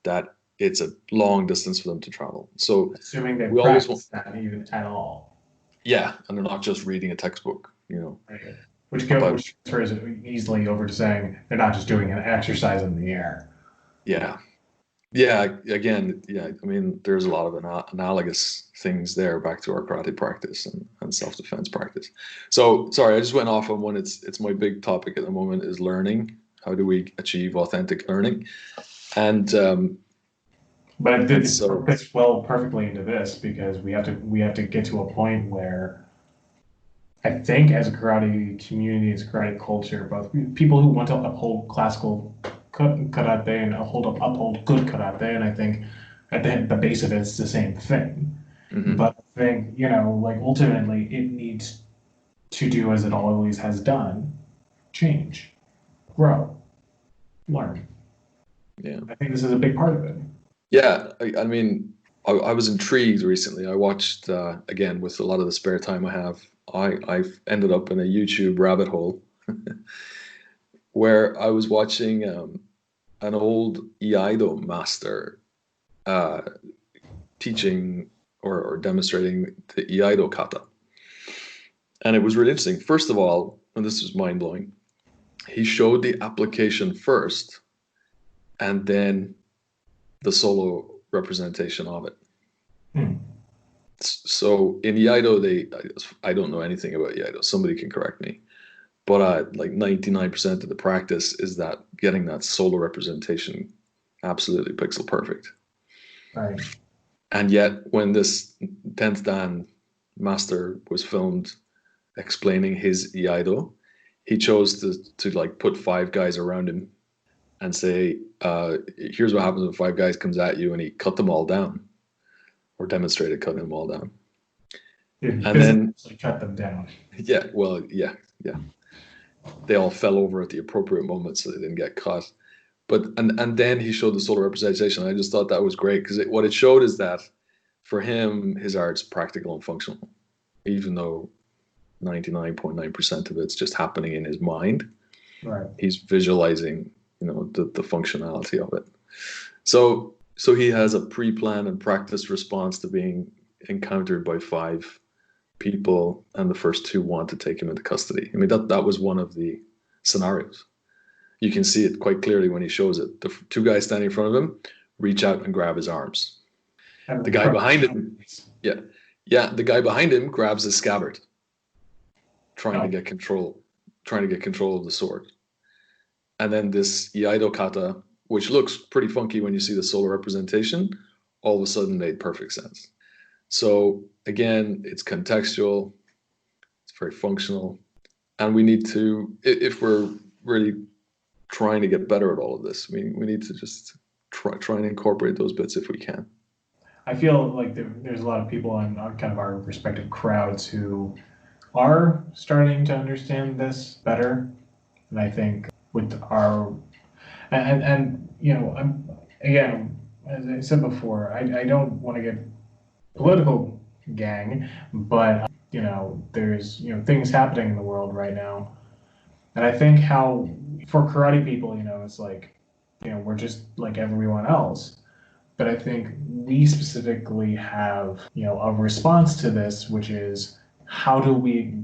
that it's a long distance for them to travel. So assuming they we always practice that even at all. Yeah, and they're not just reading a textbook, Right. Which about transfers easily over to saying they're not just doing an exercise in the air. yeah. Again, I mean, there's a lot of analogous things there back to our karate practice and self-defense practice. So sorry, I just went off on one. It's my big topic at the moment is learning. How do we achieve authentic learning? And but it fits perfectly into this, because we have to get to a point where I think, as a karate community, as a karate culture, both people who want to uphold classical karate and uphold good karate, and I think at the base of it, it's the same thing. Mm-hmm. But I think, like, ultimately, it needs to do as it always has done: change, grow, learn. Yeah. I think this is a big part of it. Yeah, I mean, I was intrigued recently. I watched, again, with a lot of the spare time I have, I've ended up in a YouTube rabbit hole where I was watching an old Iaido master teaching or demonstrating the Iaido kata. And it was really interesting. First of all, and this was mind-blowing, he showed the application first and then the solo representation of it. So in Iaido, I don't know anything about Iaido. Somebody can correct me. But like 99% of the practice is that getting that solo representation absolutely pixel perfect. Right. And yet, when this 10th Dan master was filmed explaining his Iaido, he chose to like put 5 guys around him and say, here's what happens when 5 guys comes at you, and he cut them all down, or demonstrated cutting them all down. And then cut them down. Yeah, well, yeah. They all fell over at the appropriate moment, so they didn't get caught. But and then he showed the solo representation. I just thought that was great, because what it showed is that for him, his art's practical and functional, even though 99.9% of it's just happening in his mind. Right. He's visualizing, the functionality of it. So he has a pre-planned and practiced response to being encountered by 5 people, and the first 2 want to take him into custody. I mean, that was one of the scenarios. You can see it quite clearly when he shows it. The 2 guys standing in front of him reach out and grab his arms. The guy behind him, the guy behind him grabs his scabbard, trying to get control of the sword. And then this Iaido kata, which looks pretty funky when you see the solo representation, all of a sudden made perfect sense. So again, it's contextual, it's very functional, and we need to, if we're really trying to get better at all of this, we need to just try and incorporate those bits if we can. I feel like there's a lot of people on kind of our respective crowds who are starting to understand this better, and I think with our and again, as I said before, I don't want to get political, gang, but there's things happening in the world right now, and I think how for karate people, it's like we're just like everyone else, but I think we specifically have a response to this, which is how do we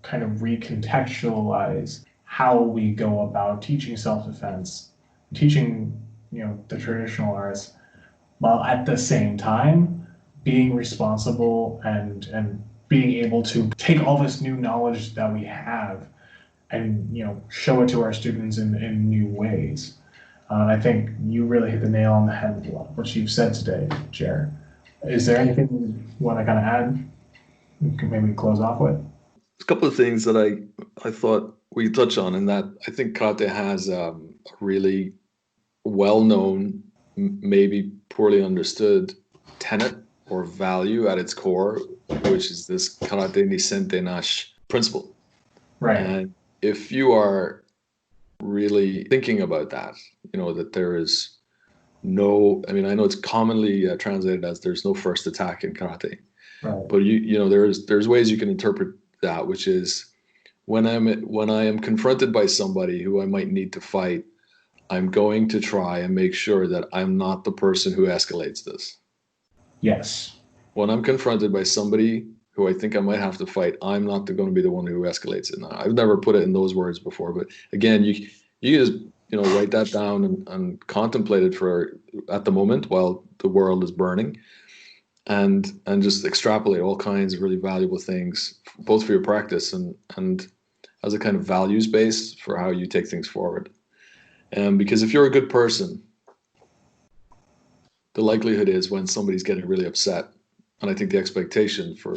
kind of recontextualize how we go about teaching self-defense, teaching the traditional arts, while at the same time being responsible and being able to take all this new knowledge that we have and show it to our students in new ways. I think you really hit the nail on the head with what you've said today, Ger. Is there anything you want to kind of add? We can maybe close off with. A couple of things that I thought we could touch on, and that I think karate has a really well-known, maybe poorly understood tenet or value at its core, which is this karate ni sente nashi principle. Right. And if you are really thinking about that, that there is no, I mean, I know it's commonly translated as there's no first attack in karate, Right. But there's ways you can interpret that, which is when I am confronted by somebody who I might need to fight, I'm going to try and make sure that I'm not the person who escalates this. Yes. When I'm confronted by somebody who I think I might have to fight, I'm not going to be the one who escalates it. Now, I've never put it in those words before, but again, you just write that down and contemplate it for at the moment while the world is burning, and just extrapolate all kinds of really valuable things, both for your practice and as a kind of values base for how you take things forward. Because if you're a good person, the likelihood is when somebody's getting really upset, and I think the expectation for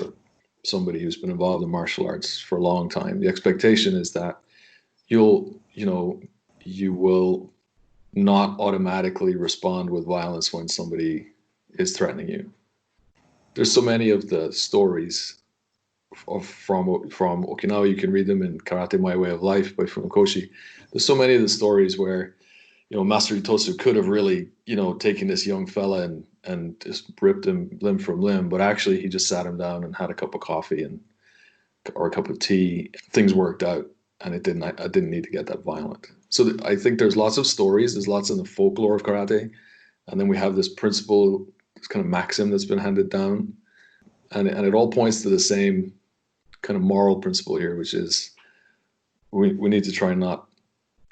somebody who's been involved in martial arts for a long time, the expectation is that you will not automatically respond with violence when somebody is threatening you. There's so many of the stories from Okinawa. You can read them in Karate My Way of Life by Funakoshi. There's so many of the stories where Master Itosu could have really, taken this young fella and just ripped him limb from limb, but actually he just sat him down and had a cup of coffee or a cup of tea. Things worked out, and I didn't need to get that violent. So I think there's lots of stories. There's lots in the folklore of karate, and then we have this principle, this kind of maxim that's been handed down, and it all points to the same kind of moral principle here, which is we need to try and not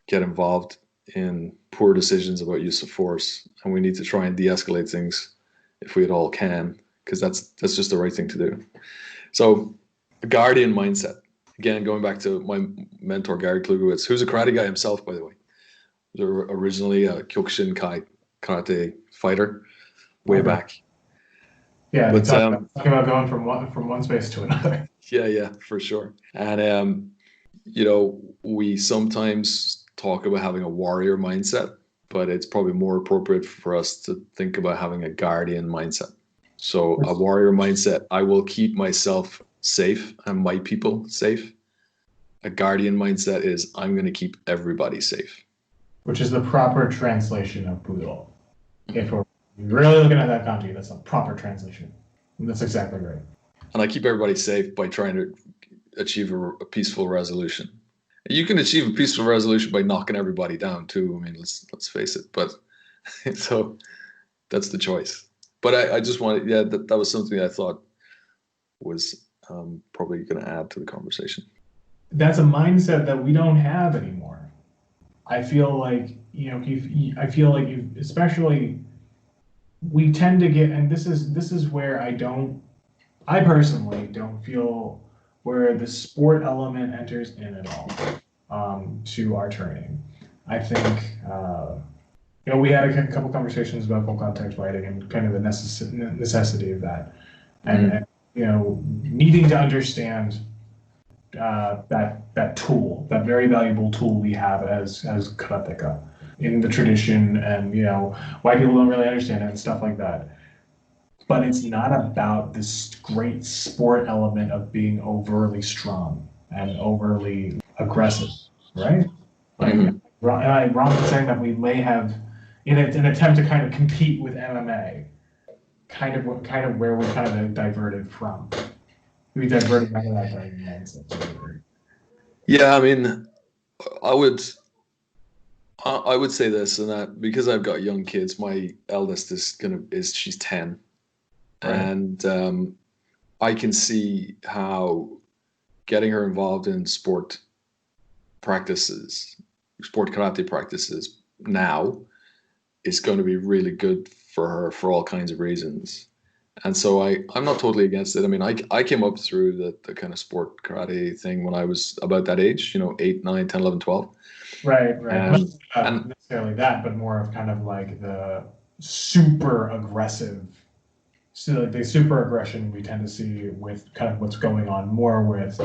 get involved in poor decisions about use of force, and we need to try and de-escalate things if we at all can, because that's just the right thing to do. So a guardian mindset, again, going back to my mentor Gary Klugowitz, who's a karate guy himself, by the way. He was originally a Kyokushin Kai karate fighter way back. Yeah, but talking about going from one space to another. Yeah, for sure. And we sometimes talk about having a warrior mindset, but it's probably more appropriate for us to think about having a guardian mindset. So a warrior mindset, I will keep myself safe and my people safe. A guardian mindset is I'm going to keep everybody safe. Which is the proper translation of Budo. If we're really looking at that kanji, that's a proper translation. And that's exactly right. And I keep everybody safe by trying to achieve a peaceful resolution. You can achieve a peaceful resolution by knocking everybody down too. I mean, let's face it. But so that's the choice. But I just wanted, that was something I thought was probably going to add to the conversation. That's a mindset that we don't have anymore. I feel like especially we tend to get, and this is where I personally don't feel where the sport element enters in at all to our training. I think we had a couple conversations about full contact fighting and kind of the necessity of that, and needing to understand that tool, that very valuable tool we have as karateka in the tradition, and why people don't really understand it and stuff like that. But it's not about this great sport element of being overly strong and overly aggressive, right? Like, am I wrong in saying that we may have, in an attempt to kind of compete with MMA, kind of where we kind of diverted from? We diverted out of that mindset. Yeah, I mean, I would say this, and that because I've got young kids, my eldest she's 10. Right. And I can see how getting her involved in sport karate practices now is going to be really good for her for all kinds of reasons. And so I'm not totally against it. I mean, I came up through the kind of sport karate thing when I was about that age, 8, 9, 10, 11, 12. Right. Not necessarily that, but more of kind of like the super aggressive. So the super aggression we tend to see with kind of what's going on more with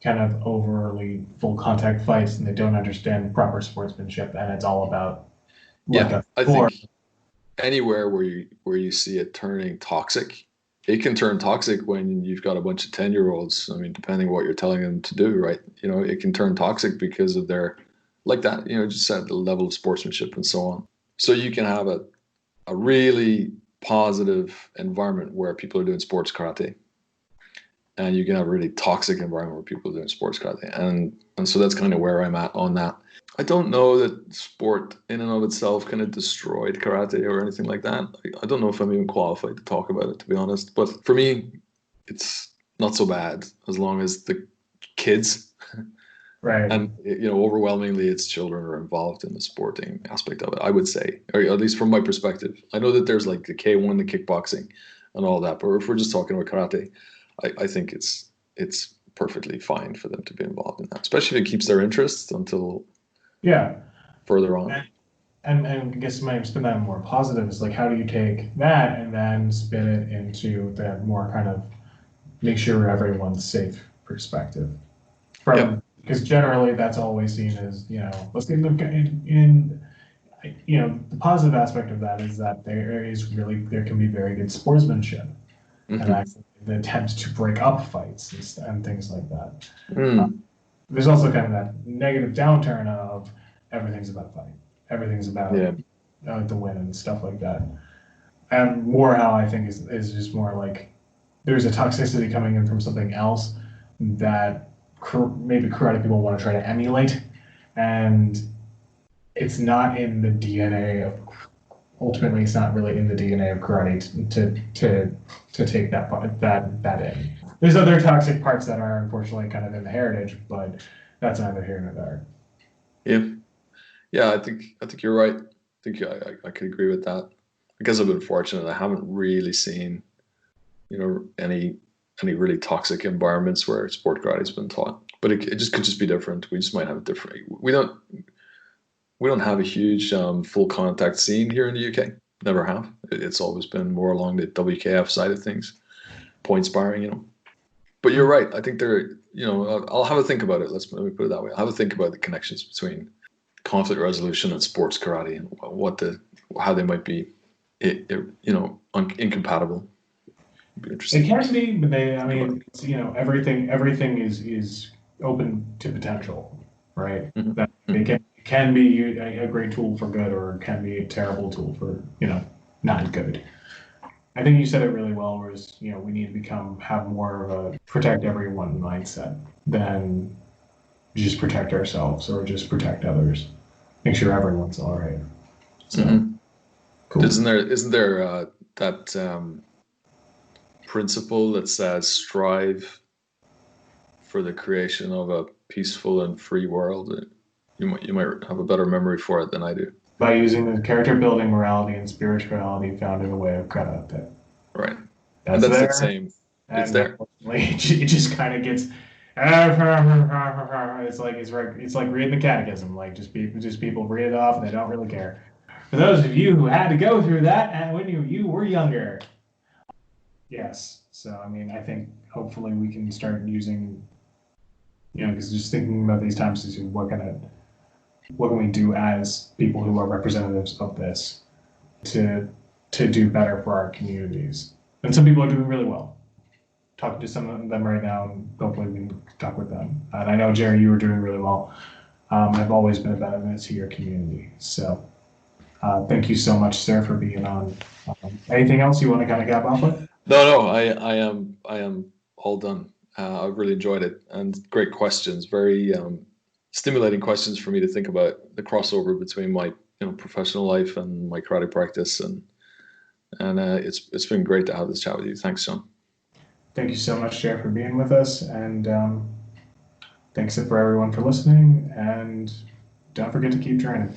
kind of overly full contact fights, and they don't understand proper sportsmanship, and it's all about I think anywhere where you see it turning toxic, it can turn toxic when you've got a bunch of 10-year-olds. I mean, depending what you're telling them to do, right? It can turn toxic because of their, like that, just at the level of sportsmanship and so on. So you can have a really positive environment where people are doing sports karate, and you can have a really toxic environment where people are doing sports karate, and so that's kind of where I'm at on that. I don't know that sport in and of itself kind of destroyed karate or anything like that. I don't know if I'm even qualified to talk about it, to be honest. But for me, it's not so bad as long as the kids, Right. and overwhelmingly it's children are involved in the sporting aspect of it, I would say, or at least from my perspective. I know that there's like the K1, the kickboxing and all that, but if we're just talking about karate, I think it's perfectly fine for them to be involved in that, especially if it keeps their interest until further on. And I guess my spin that more positive is like, how do you take that and then spin it into that more kind of make sure everyone's safe perspective? Because generally that's always seen as, let's get them in the positive aspect of that is that there can be very good sportsmanship and actually the attempt to break up fights and things like that. There's also kind of that negative downturn of everything's about fight. Everything's about the win and stuff like that. And more how I think is just more like there's a toxicity coming in from something else that maybe karate people want to try to emulate, and it's not in the DNA of. Ultimately, it's not really in the DNA of karate to take that in. There's other toxic parts that are unfortunately kind of in the heritage, but that's neither here nor there. Yeah. I think you're right. I think I could agree with that. Because I've been fortunate, I haven't really seen, any really toxic environments where sport karate's been taught. But it just could just be different. We just might have a different. We don't have a huge full contact scene here in the UK. Never have. It's always been more along the WKF side of things, point sparring, But you're right. I think I'll have a think about it. Let me put it that way. I'll have a think about the connections between conflict resolution and sports karate and how they might be, incompatible. It'd be interesting. It can be, but everything is open to potential, right? That it can be a great tool for good, or it can be a terrible tool for not good. I think you said it really well. Whereas we need to have more of a protect everyone mindset than just protect ourselves or just protect others. Make sure everyone's all right. So cool. Isn't there that principle that says strive for the creation of a peaceful and free world? You might have a better memory for it than I do. By using the character building, morality, and spirituality found in the way of karate. Right. That's the same. It's there. It just kind of gets. It's like reading the catechism. Like just people read it off and they don't really care. For those of you who had to go through that and when you were younger. Yes. So I think hopefully we can start using. Because just thinking about these times is what can we do as people who are representatives of this to do better for our communities? And some people are doing really well. Talking to some of them right now, and hopefully we can talk with them. And I know, Jerry, you were doing really well. I've always been a benefit to your community. So thank you so much, sir, for being on. Anything else you want to kind of cap off with? No, I am all done. I've really enjoyed it, and great questions. Very stimulating questions for me to think about the crossover between my professional life and my karate practice, and it's been great to have this chat with you. Thanks, Jon. Thank you so much, Jer, for being with us, and thanks for everyone for listening. And don't forget to keep training.